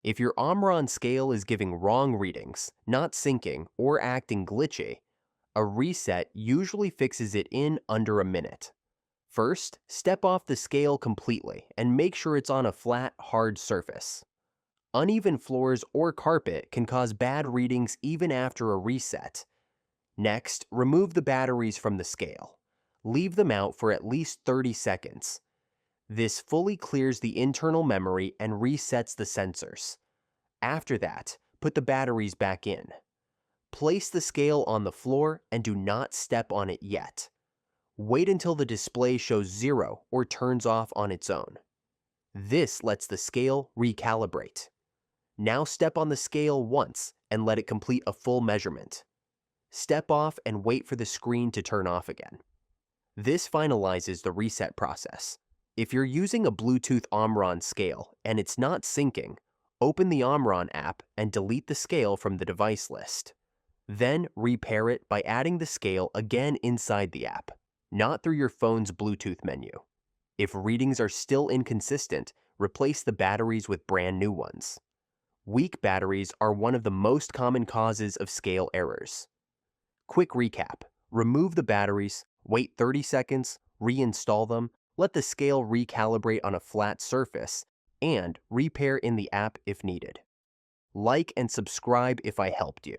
If your Omron scale is giving wrong readings, not syncing, or acting glitchy, a reset usually fixes it in under a minute. First, step off the scale completely and make sure it's on a flat, hard surface. Uneven floors or carpet can cause bad readings even after a reset. Next, remove the batteries from the scale. Leave them out for at least 30 seconds. This fully clears the internal memory and resets the sensors. After that, put the batteries back in. Place the scale on the floor and do not step on it yet. Wait until the display shows 0 or turns off on its own. This lets the scale recalibrate. Now step on the scale once and let it complete a full measurement. Step off and wait for the screen to turn off again. This finalizes the reset process. If you're using a Bluetooth Omron scale and it's not syncing, open the Omron app and delete the scale from the device list. Then repair it by adding the scale again inside the app, not through your phone's Bluetooth menu. If readings are still inconsistent, replace the batteries with brand new ones. Weak batteries are one of the most common causes of scale errors. Quick recap: remove the batteries, wait 30 seconds, reinstall them, let the scale recalibrate on a flat surface, and repair in the app if needed. Like and subscribe if I helped you.